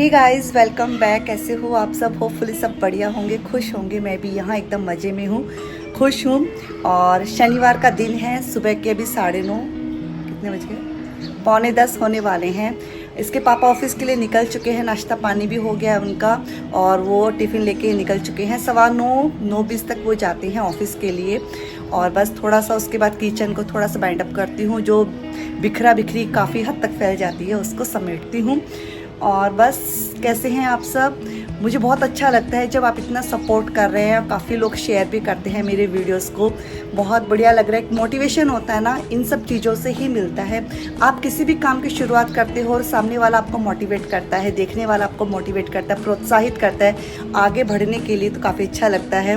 Hey guys, welcome back. कैसे हो आप सब? होपफुली सब बढ़िया होंगे, खुश होंगे। मैं भी यहाँ एकदम मज़े में हूँ, खुश हूँ। और शनिवार का दिन है, सुबह के अभी 9:30, कितने बज गए? 9:45 होने वाले हैं। इसके पापा ऑफिस के लिए निकल चुके हैं, नाश्ता पानी भी हो गया है उनका और वो टिफ़िन लेके निकल चुके हैं। 9:15 तक वो जाते हैं ऑफिस के लिए। और बस थोड़ा सा उसके बाद किचन को थोड़ा सा बाइंड अप करती हूँ, जो बिखरा बिखरी काफ़ी हद तक फैल जाती है उसको समेटती हूँ। और बस कैसे हैं आप सब? मुझे बहुत अच्छा लगता है जब आप इतना सपोर्ट कर रहे हैं। काफ़ी लोग शेयर भी करते हैं मेरे वीडियोस को, बहुत बढ़िया लग रहा है। एक मोटिवेशन होता है ना, इन सब चीज़ों से ही मिलता है। आप किसी भी काम की शुरुआत करते हो और सामने वाला आपको मोटिवेट करता है, देखने वाला आपको मोटिवेट करता है, प्रोत्साहित करता है आगे बढ़ने के लिए, तो काफ़ी अच्छा लगता है।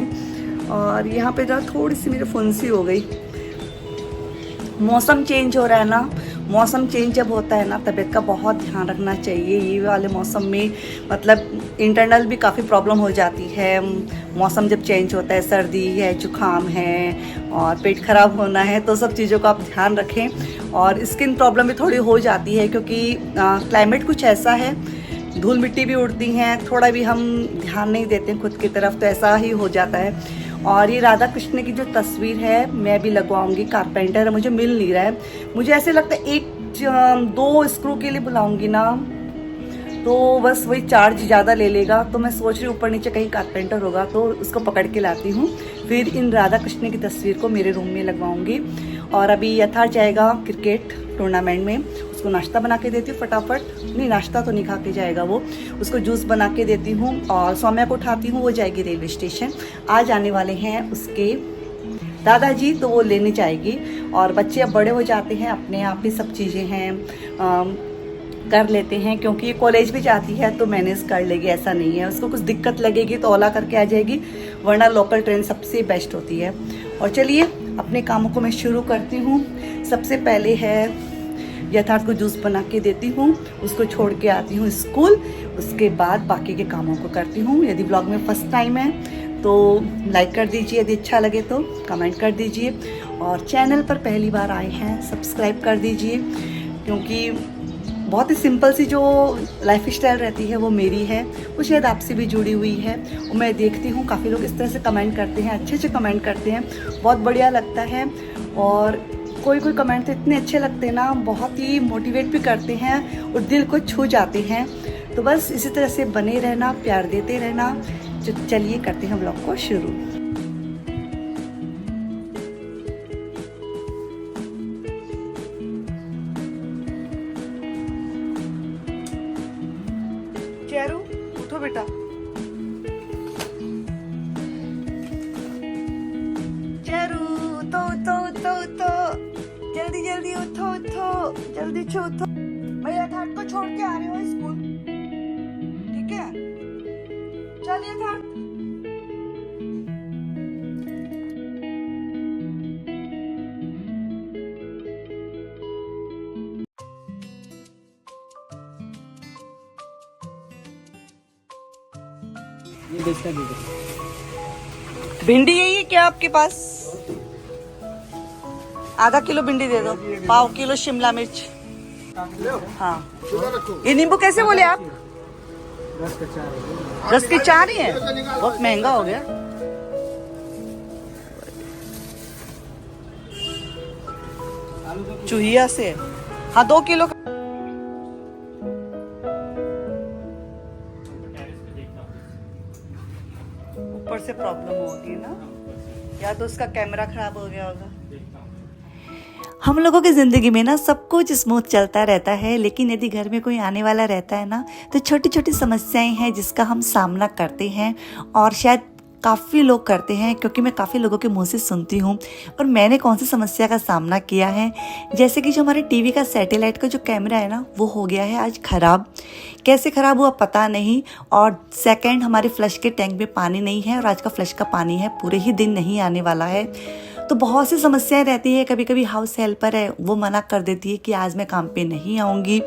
और यहाँ पे जरा थोड़ी सी मेरी फुंसी हो गई। मौसम चेंज हो रहा है ना, मौसम चेंज जब होता है ना, तबीयत का बहुत ध्यान रखना चाहिए। ये वाले मौसम में मतलब इंटरनल भी काफ़ी प्रॉब्लम हो जाती है। मौसम जब चेंज होता है, सर्दी है, जुकाम है और पेट खराब होना है, तो सब चीज़ों का आप ध्यान रखें। और स्किन प्रॉब्लम भी थोड़ी हो जाती है क्योंकि क्लाइमेट कुछ ऐसा है, धूल मिट्टी भी उड़ती हैं, थोड़ा भी हम ध्यान नहीं देते खुद की तरफ तो ऐसा ही हो जाता है। और ये राधा कृष्ण की जो तस्वीर है मैं भी लगवाऊंगी। कारपेंटर है, मुझे मिल नहीं रहा है। मुझे ऐसे लगता है 1-2 स्क्रू के लिए बुलाऊंगी ना तो बस वही चार्ज ज़्यादा ले लेगा। तो मैं सोच रही हूँ ऊपर नीचे कहीं कारपेंटर होगा तो उसको पकड़ के लाती हूँ, फिर इन राधा कृष्ण की तस्वीर को मेरे रूम में लगवाऊंगी। और अभी यथार्थ जाएगा क्रिकेट टूर्नामेंट में, उसको नाश्ता बना के देती हूँ फटाफट। नहीं, नाश्ता तो नहीं खा के जाएगा वो, उसको जूस बना के देती हूँ। और सौम्या को उठाती हूँ, वो जाएगी रेलवे स्टेशन। आज आने वाले हैं उसके दादाजी, तो वो लेने जाएगी। और बच्चे अब बड़े हो जाते हैं, अपने आप ही सब चीज़ें हैं कर लेते हैं, क्योंकि ये कॉलेज भी जाती है तो मैनेज कर लेगी, ऐसा नहीं है। उसको कुछ दिक्कत लगेगी तो ओला करके आ जाएगी, वरना लोकल ट्रेन सबसे बेस्ट होती है। और चलिए अपने कामों को मैं शुरू करती हूँ। सबसे पहले है यथार्थ को जूस बना के देती हूँ, उसको छोड़ के आती हूँ स्कूल। उसके बाद बाकी के कामों को करती हूँ। यदि ब्लॉग में फर्स्ट टाइम है तो लाइक कर दीजिए, यदि अच्छा लगे तो कमेंट कर दीजिए। और चैनल पर पहली बार आए हैं सब्सक्राइब कर दीजिए, क्योंकि बहुत ही सिंपल सी जो लाइफ स्टाइल रहती है वो मेरी है, वो शायद आपसे भी जुड़ी हुई है। और मैं देखती हूँ काफ़ी लोग इस तरह से कमेंट करते हैं, अच्छे अच्छे कमेंट करते हैं, बहुत बढ़िया लगता है। और कोई कोई कमेंट तो इतने अच्छे लगते हैं ना, बहुत ही मोटिवेट भी करते हैं और दिल को छू जाते हैं। तो बस इसी तरह से बने रहना, प्यार देते रहना। चलिए करते हैं ब्लॉग को शुरू। चेरू उठो बेटा, चेरू उठो उठो उठो उठो, जल्दी जल्दी उठो उठो, जल्दी उठो। मैं यथार्थ को छोड़ के आ रही हूँ स्कूल, ठीक है? चल यथार्थ। ये बेचना दे दो। भिंडी यही है क्या आपके पास? आधा किलो भिंडी दे दो, 1/2 किलो शिमला मिर्च। हाँ, ये नींबू कैसे बोले आप? 10 का 4 है। 10 के 4 ही है, बहुत महंगा हो गया। चूहिया से है। हाँ, 2 किलो। ऊपर से प्रॉब्लम होगी ना, या तो उसका कैमरा खराब हो गया होगा। हम लोगों की ज़िंदगी में ना सब कुछ स्मूथ चलता रहता है, लेकिन यदि घर में कोई आने वाला रहता है ना, तो छोटी छोटी समस्याएं हैं जिसका हम सामना करते हैं। और शायद काफ़ी लोग करते हैं, क्योंकि मैं काफ़ी लोगों के मुंह से सुनती हूँ। और मैंने कौन सी समस्या का सामना किया है, जैसे कि जो हमारे टीवी का सैटेलाइट का जो कैमरा है ना, वो हो गया है आज ख़राब। कैसे ख़राब हुआ पता नहीं। और सेकंड, हमारे फ्लश के टैंक में पानी नहीं है, और आज का फ्लश का पानी है पूरे ही दिन नहीं आने वाला है। तो बहुत सी समस्याएं रहती है। कभी कभी हाउस हेल्पर है, वो मना कर देती है कि आज मैं काम पे नहीं आऊँगी।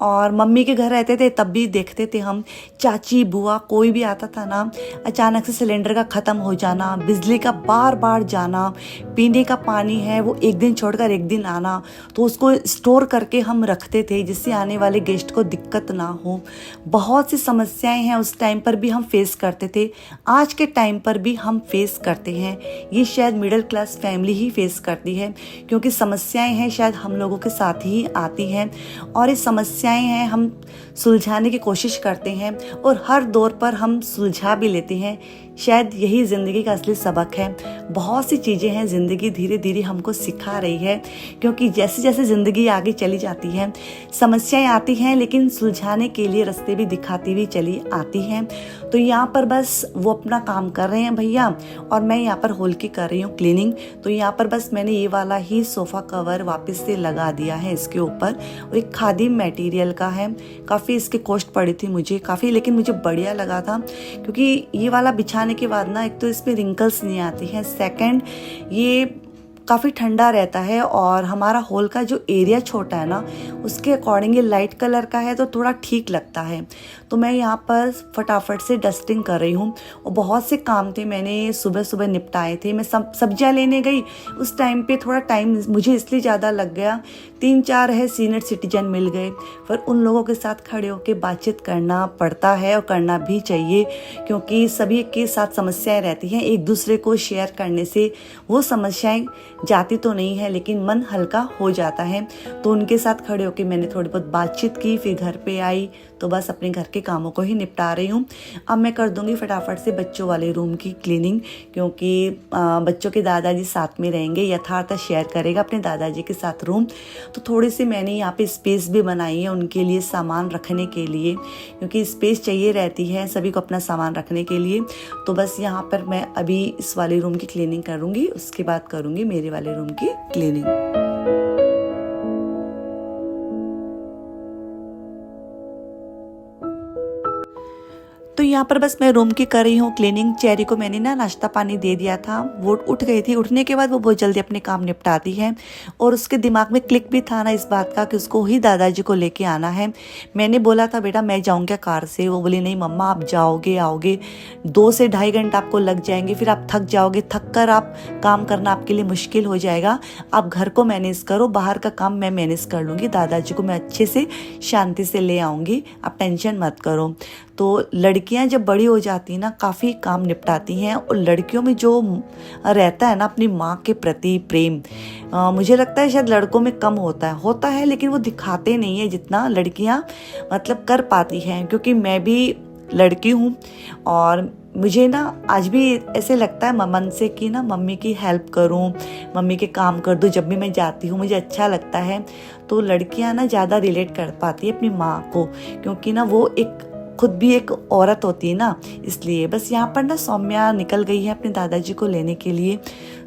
और मम्मी के घर रहते थे तब भी देखते थे हम, चाची बुआ कोई भी आता था ना, अचानक से सिलेंडर का ख़त्म हो जाना, बिजली का बार बार जाना, पीने का पानी है वो एक दिन छोड़कर एक दिन आना, तो उसको स्टोर करके हम रखते थे जिससे आने वाले गेस्ट को दिक्कत ना हो। बहुत सी समस्याएं हैं उस टाइम पर भी हम फेस करते थे, आज के टाइम पर भी हम फेस करते हैं। ये शायद मिडिल क्लास फैमिली ही फेस करती है, क्योंकि समस्याएं हैं शायद हम लोगों के साथ ही आती हैं, और ये समस्याएं हैं हम सुलझाने की कोशिश करते हैं और हर दौर पर हम सुलझा भी लेते हैं। शायद यही ज़िंदगी का असली सबक है। बहुत सी चीज़ें हैं ज़िंदगी धीरे धीरे हमको सिखा रही है, क्योंकि जैसे जैसे ज़िंदगी आगे चली जाती है समस्याएं आती हैं, लेकिन सुलझाने के लिए रास्ते भी दिखाती हुई चली आती हैं। तो यहाँ पर बस वो अपना काम कर रहे हैं भैया, और मैं यहाँ पर हॉल की कर रही हूँ क्लीनिंग। तो यहाँ पर बस मैंने ये वाला ही सोफ़ा कवर वापस से लगा दिया है इसके ऊपर, और एक खादी मटेरियल का है। काफ़ी इसकी कॉस्ट पड़ी थी मुझे काफ़ी, लेकिन मुझे बढ़िया लगा था, क्योंकि ये वाला बिछाने के बाद ना एक तो इसमें रिंकल्स नहीं आती हैं, सेकंड ये काफ़ी ठंडा रहता है, और हमारा हॉल का जो एरिया छोटा है ना उसके अकॉर्डिंग ये लाइट कलर का है तो थोड़ा ठीक लगता है। तो मैं यहाँ पर फटाफट से डस्टिंग कर रही हूँ, और बहुत से काम थे मैंने सुबह सुबह निपटाए थे। मैं सब्जियाँ लेने गई, उस टाइम पे थोड़ा टाइम मुझे इसलिए ज़्यादा लग गया, 3-4 है सीनियर सिटीजन मिल गए, पर उन लोगों के साथ खड़े होकर बातचीत करना पड़ता है और करना भी चाहिए, क्योंकि सभी के साथ समस्याएं रहती हैं। एक दूसरे को शेयर करने से वो समस्याएं जाती तो नहीं है, लेकिन मन हल्का हो जाता है। तो उनके साथ खड़े होकर मैंने थोड़ी बहुत बातचीत की, फिर घर पे आई तो बस अपने घर के कामों को ही निपटा रही हूँ। अब मैं कर दूंगी फटाफट से बच्चों वाले रूम की क्लीनिंग, क्योंकि बच्चों के दादाजी साथ में रहेंगे, यथार्थ शेयर करेगा अपने दादाजी के साथ रूम। तो थोड़ी सी मैंने यहाँ पे स्पेस भी बनाई है उनके लिए सामान रखने के लिए, क्योंकि स्पेस चाहिए रहती है सभी को अपना सामान रखने के लिए। तो बस यहाँ पर मैं अभी इस वाले रूम की क्लीनिंग करूँगी, उसके बाद करूँगी मेरे वाले रूम की क्लीनिंग। तो यहाँ पर बस मैं रूम की कर रही हूँ क्लीनिंग। चेरी को मैंने ना नाश्ता पानी दे दिया था, वो उठ गई थी। उठने के बाद वो बहुत जल्दी अपने काम निपटाती है, और उसके दिमाग में क्लिक भी था ना इस बात का कि उसको ही दादाजी को लेके आना है। मैंने बोला था बेटा मैं जाऊँ क्या कार से, वो बोली नहीं मम्मा आप जाओगे आओगे 2 से ढाई घंटा आपको लग जाएंगे, फिर आप थक जाओगे, थक कर आप काम करना आपके लिए मुश्किल हो जाएगा, आप घर को मैनेज करो, बाहर का काम मैं मैनेज कर लूँगी, दादाजी को मैं अच्छे से शांति से ले आऊँगी, आप टेंशन मत करो। तो लड़कियां जब बड़ी हो जाती ना काफ़ी काम निपटाती हैं, और लड़कियों में जो रहता है ना अपनी माँ के प्रति प्रेम, मुझे लगता है शायद लड़कों में कम होता है, लेकिन वो दिखाते नहीं है जितना लड़कियां मतलब कर पाती हैं। क्योंकि मैं भी लड़की हूँ, और मुझे ना आज भी ऐसे लगता है मन से कि ना मम्मी की हेल्प करूं, मम्मी के काम कर दूं। जब भी मैं जाती हूं मुझे अच्छा लगता है। तो लड़कियां ना ज़्यादा रिलेट कर पाती है अपनी माँ को, क्योंकि ना वो एक खुद भी एक औरत होती है ना, इसलिए। बस यहाँ पर ना सौम्या निकल गई है अपने दादाजी को लेने के लिए,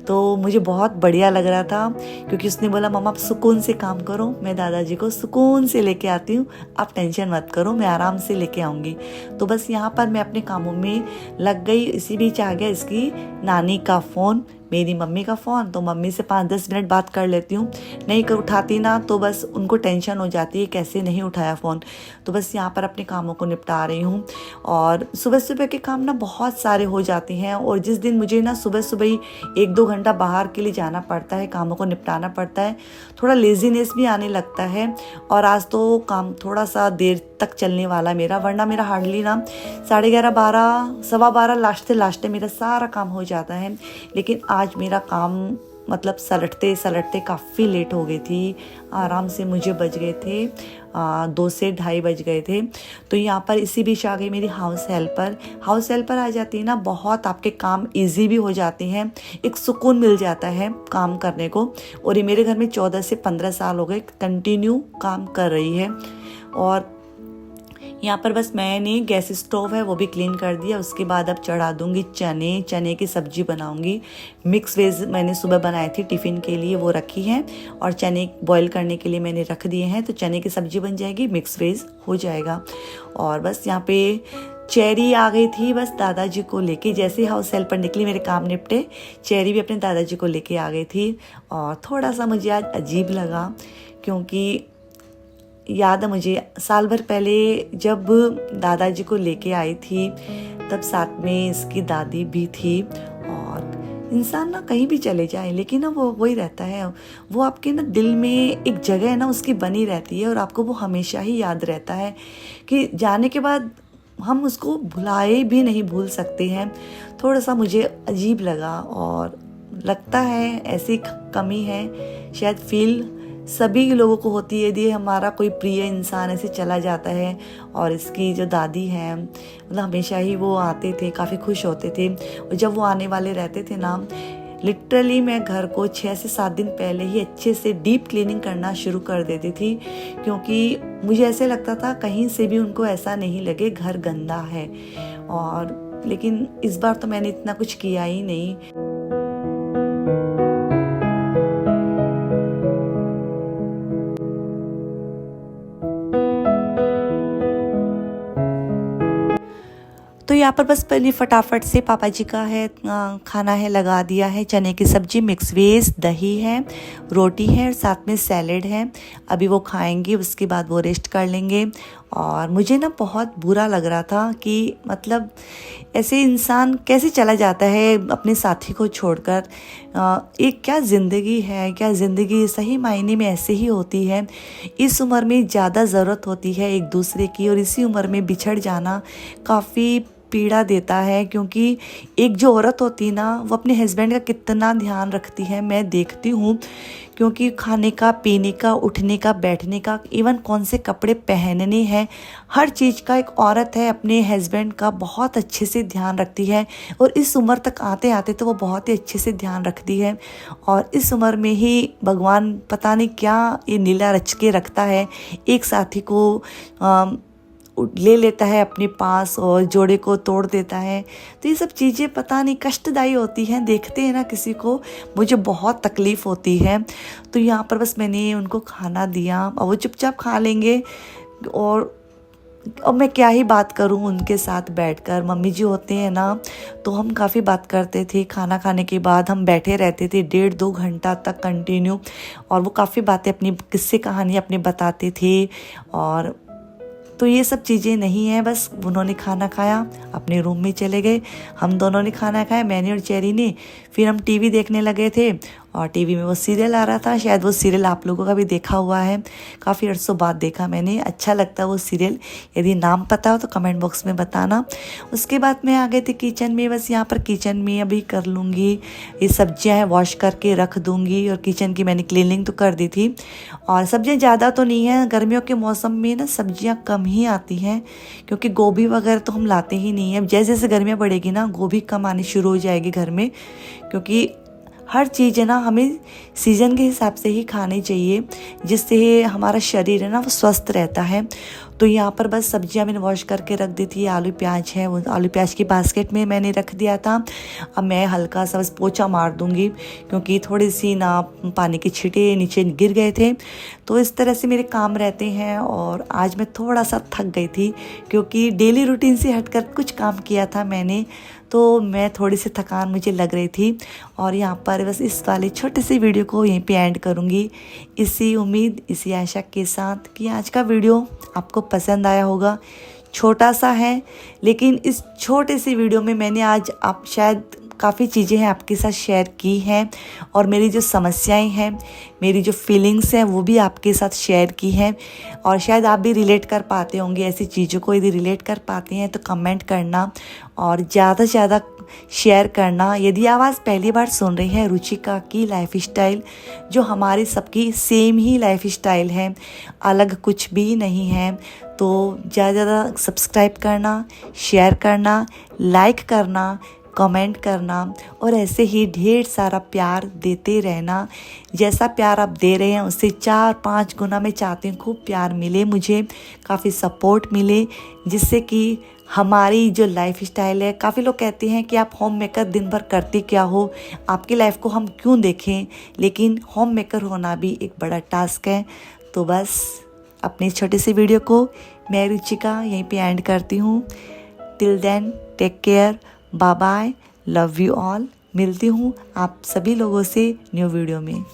तो मुझे बहुत बढ़िया लग रहा था, क्योंकि उसने बोला मम्मा आप सुकून से काम करो, मैं दादाजी को सुकून से लेके आती हूँ, आप टेंशन मत करो, मैं आराम से लेके आऊँगी। तो बस यहाँ पर मैं अपने कामों में लग गई। इसी बीच आ गया इसकी नानी का फ़ोन, मेरी मम्मी का फ़ोन। तो मम्मी से 5-10 मिनट बात कर लेती हूँ, नहीं कर उठाती ना तो बस उनको टेंशन हो जाती है कैसे नहीं उठाया फ़ोन। तो बस यहाँ पर अपने कामों को निपटा रही हूँ, और सुबह सुबह के काम ना बहुत सारे हो जाते हैं, और जिस दिन मुझे ना सुबह सुबह ही 1-2 घंटा बाहर के लिए जाना पड़ता है, कामों को निपटाना पड़ता है, थोड़ा लेजीनेस भी आने लगता है। और आज तो काम थोड़ा सा देर तक चलने वाला मेरा, वरना मेरा हार्डली ना 11:30 12 सवा 12 लास्ट मेरा सारा काम हो जाता है। लेकिन आज मेरा काम मतलब सलटते सलटते काफ़ी लेट हो गई थी, आराम से मुझे बज गए थे 2 से ढाई बज गए थे। तो यहाँ पर इसी बीच आ गई मेरी हाउस हेल्पर आ जाती है ना, बहुत आपके काम इजी भी हो जाते हैं, एक सुकून मिल जाता है काम करने को। और ये मेरे घर में 14 से 15 साल हो गए कंटिन्यू काम कर रही है। और यहाँ पर बस मैंने गैस स्टोव है वो भी क्लीन कर दिया। उसके बाद अब चढ़ा दूंगी चने की सब्जी बनाऊंगी। मिक्स वेज मैंने सुबह बनाई थी टिफ़िन के लिए, वो रखी है, और चने बॉईल करने के लिए मैंने रख दिए हैं। तो चने की सब्जी बन जाएगी, मिक्स वेज हो जाएगा। और बस यहाँ पे चेरी आ गई थी बस दादाजी को लेके, जैसे हाउस हेल्पर निकली मेरे काम निपटे, चेरी भी अपने दादाजी को लेके आ गई थी। और थोड़ा सा मुझे आज अजीब लगा, क्योंकि याद है मुझे साल भर पहले जब दादाजी को लेके आई थी, तब साथ में इसकी दादी भी थी। और इंसान ना कहीं भी चले जाए लेकिन ना वो वही रहता है, वो आपके ना दिल में एक जगह है ना उसकी बनी रहती है और आपको वो हमेशा ही याद रहता है कि जाने के बाद हम उसको भुलाए भी नहीं भूल सकते हैं। थोड़ा सा मुझे अजीब लगा और लगता है ऐसी कमी है शायद फील सभी लोगों को होती है यदि हमारा कोई प्रिय इंसान ऐसे चला जाता है। और इसकी जो दादी हैं मतलब हमेशा ही वो आते थे, काफ़ी खुश होते थे। और जब वो आने वाले रहते थे ना, लिटरली मैं घर को 6 से 7 दिन पहले ही अच्छे से डीप क्लीनिंग करना शुरू कर देती थी, क्योंकि मुझे ऐसे लगता था कहीं से भी उनको ऐसा नहीं लगे घर गंदा है। और लेकिन इस बार तो मैंने इतना कुछ किया ही नहीं। तो यहाँ पर बस पहले फटाफट से पापा जी का है खाना है लगा दिया है। चने की सब्जी, मिक्स वेज, दही है, रोटी है और साथ में सैलेड है। अभी वो खाएंगे, उसके बाद वो रेस्ट कर लेंगे। और मुझे ना बहुत बुरा लग रहा था कि मतलब ऐसे इंसान कैसे चला जाता है अपने साथी को छोड़कर। एक क्या ज़िंदगी है, क्या ज़िंदगी सही मायने में ऐसे ही होती है। इस उम्र में ज़्यादा ज़रूरत होती है एक दूसरे की, और इसी उम्र में बिछड़ जाना काफ़ी पीड़ा देता है। क्योंकि एक जो औरत होती है ना, वो अपने हस्बैंड का कितना ध्यान रखती है, मैं देखती हूँ। क्योंकि खाने का, पीने का, उठने का, बैठने का, इवन कौन से कपड़े पहनने हैं, हर चीज़ का एक औरत है अपने हस्बैंड का बहुत अच्छे से ध्यान रखती है। और इस उम्र तक आते आते तो वो बहुत ही अच्छे से ध्यान रखती है। और इस उम्र में ही भगवान पता नहीं क्या ये लीला रच के रखता है, एक साथी को ले लेता है अपने पास और जोड़े को तोड़ देता है। तो ये सब चीज़ें पता नहीं कष्टदायी होती हैं, देखते हैं ना किसी को, मुझे बहुत तकलीफ़ होती है। तो यहाँ पर बस मैंने उनको खाना दिया और वो चुपचाप खा लेंगे। और अब मैं क्या ही बात करूँ उनके साथ बैठकर, मम्मी जी होते हैं ना तो हम काफ़ी बात करते थे। खाना खाने के बाद हम बैठे रहते थे 1.5-2 घंटा तक कंटिन्यू, और वो काफ़ी बातें अपनी किस्से कहानी अपने बताते थे। और तो ये सब चीज़ें नहीं हैं, बस उन्होंने खाना खाया, अपने रूम में चले गए। हम दोनों ने खाना खाया, मैंने और चेरी ने। फिर हम टीवी देखने लगे थे और टीवी में वो सीरियल आ रहा था। शायद वो सीरियल आप लोगों का भी देखा हुआ है, काफ़ी अरसों बाद देखा मैंने, अच्छा लगता है वो सीरियल। यदि नाम पता हो तो कमेंट बॉक्स में बताना। उसके बाद मैं आ गई थी किचन में। बस यहाँ पर किचन में अभी कर लूँगी, ये सब्जियाँ हैं वॉश करके रख दूँगी। और किचन की मैंने क्लीनिंग तो कर दी थी। और सब्जियाँ ज़्यादा तो नहीं है, गर्मियों के मौसम में ना सब्जियाँ कम ही आती हैं, क्योंकि गोभी वगैरह तो हम लाते ही नहीं हैं। जैसे जैसे गर्मियाँ बढ़ेगी ना, गोभी कम आनी शुरू हो जाएगी घर में, क्योंकि हर चीज़ है ना हमें सीज़न के हिसाब से ही खानी चाहिए, जिससे हमारा शरीर है ना वो स्वस्थ रहता है। तो यहाँ पर बस सब्जियाँ मैंने वॉश करके रख दी थी। आलू प्याज है, वो आलू प्याज की बास्केट में मैंने रख दिया था। अब मैं हल्का सा बस पोछा मार दूँगी, क्योंकि थोड़ी सी ना पानी के छींटे नीचे गिर गए थे। तो इस तरह से मेरे काम रहते हैं। और आज मैं थोड़ा सा थक गई थी, क्योंकि डेली रूटीन से हटकर कुछ काम किया था मैंने, तो मैं थोड़ी सी थकान मुझे लग रही थी। और यहाँ पर बस इस वाले छोटे से वीडियो को यहीं पे एंड करूँगी, इसी उम्मीद, इसी आशा के साथ कि आज का वीडियो आपको पसंद आया होगा। छोटा सा है, लेकिन इस छोटे से वीडियो में मैंने आज आप शायद काफ़ी चीज़ें हैं आपके साथ शेयर की हैं, और मेरी जो समस्याएं हैं, मेरी जो फीलिंग्स हैं वो भी आपके साथ शेयर की हैं। और शायद आप भी रिलेट कर पाते होंगे ऐसी चीज़ों को। यदि रिलेट कर पाते हैं तो कमेंट करना और ज़्यादा से ज़्यादा शेयर करना। यदि आवाज़ पहली बार सुन रही है रुचिका की लाइफ स्टाइल, जो हमारी सबकी सेम ही लाइफ स्टाइल है, अलग कुछ भी नहीं है, तो ज़्यादा से ज़्यादा सब्सक्राइब करना, शेयर करना, लाइक करना, कमेंट करना, और ऐसे ही ढेर सारा प्यार देते रहना। जैसा प्यार आप दे रहे हैं उससे 4-5 गुना मैं चाहती हूँ खूब प्यार मिले मुझे, काफ़ी सपोर्ट मिले, जिससे कि हमारी जो लाइफ स्टाइल है। काफ़ी लोग कहते हैं कि आप होम मेकर दिन भर करते क्या हो, आपकी लाइफ को हम क्यों देखें, लेकिन होम मेकर होना भी एक बड़ा टास्क है। तो बस अपने छोटे से वीडियो को मैं रुचिका यहीं पे एंड करती हूँ। Till then take care, bye bye, love you all. मिलती हूँ आप सभी लोगों से न्यू वीडियो में।